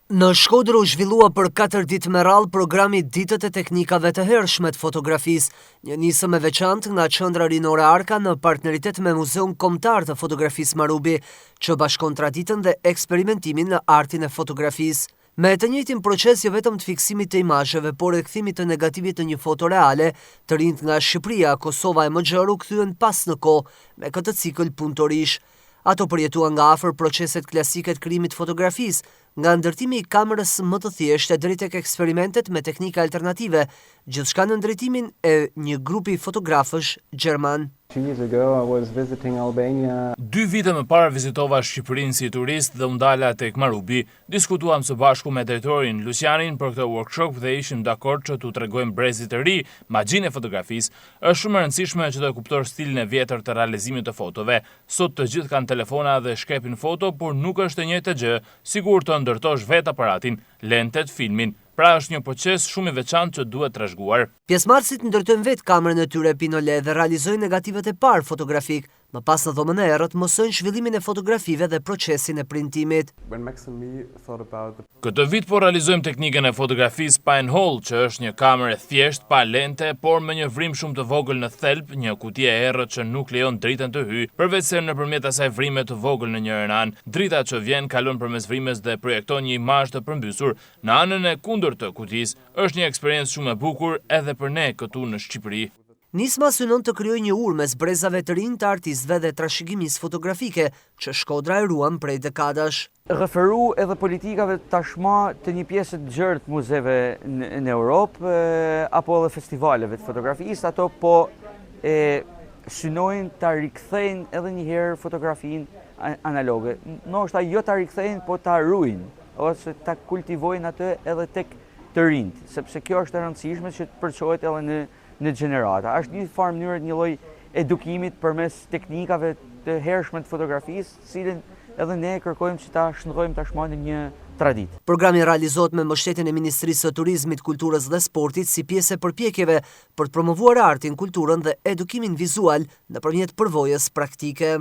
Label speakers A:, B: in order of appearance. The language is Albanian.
A: Në Shkodër u zhvillua për 4 ditë me radhë programi Ditët e teknikave të hershme të fotografisë, një nisëm e veçantë nga Qendra Rinore Arka në partneritet me Muzeun Kombëtar të Fotografisë Marubi, që bashkon traditën dhe eksperimentimin në artin e fotografisë. Me të njëjtin proces jo vetëm të fiksimit të imazheve, por e kthimit të negativit të një foto reale, të rinjt nga Shqipëria, Kosova e MXR u kthyen pas në kohë me këtë cikël punëtorish. Ato përjetuan nga afër proceset klasike të krijimit fotografisë, nga ndërtimi i kamerës më të thjeshtë drejt tek eksperimentet me teknika alternative, gjithçka në drejtimin e një grupi fotografësh gjerman.
B: 2 vite më parë vizitova Shqipërinë si turist dhe u ndala tek Marubi. Diskutuam së bashku me drejtorin Lucianin për këtë workshop dhe ishim dakord që t'u tregojmë brezit të ri magjinë e fotografisë. Është shumë e rëndësishme që të kuptosh stilin e vjetër të realizimit të fotove. Sot të gjithë kanë telefona dhe shkepin foto, por nuk është e njëjta gjë sikur të ndërtosh vetë aparatin, lentet, filmin. Pra është një proces shumë i veçantë që duhet trashëguar.
A: Pjesëmarrësit ndërtojnë vetë kamerën e tyre pinole dhe realizojnë negativet e parë fotografik. Më pas në dhomën e errët mësojnë zhvillimin e fotografive dhe procesin e printimit.
B: Këtë vit po realizojmë teknikën e fotografisë pa and hold, që është një kamerë thjesht pa lente, por me një vrim shumë të vogël në thelb, një kuti e errët që nuk lejon dritën të hyjë, përveç se nëpërmjet asaj vrime të vogël në njërin anë, drita që vjen kalon përmes vrimës dhe projekton një imazh të përmbysur. Në anën e kundër të kutisë është një eksperiencë shumë e bukur edhe për ne këtu në Shqipëri.
A: Nisma synon të krijojë një urë mes brezave të rinj të artistëve dhe trashëgimisë fotografike që Shkodra e ruan prej dekadash.
C: Referu edhe politikave tashma të një pjesë të gjerë të muzeve në Europë apo edhe festivaleve të fotografisë, ato po synojnë ta rikthejnë edhe një herë fotografinë analoge. Ndoshta jo ta rikthejnë, po ta ruajnë ose ta kultivojnë atë edhe tek të rinjt, sepse kjo është e rëndësishme që të përçohet edhe në gjenerata. Është një farë mënyrë një lloj edukimit përmes teknikave të hershme të fotografisë, cilën edhe ne kërkojmë që ta shndrojmë tashmë në një traditë.
A: Programi realizohet me mbështetjen e Ministrisë së Turizmit, Kulturës dhe Sportit si pjesë e përpjekjeve për të promovuar artin, kulturën dhe edukimin vizual nëpërmjet përvojës praktike.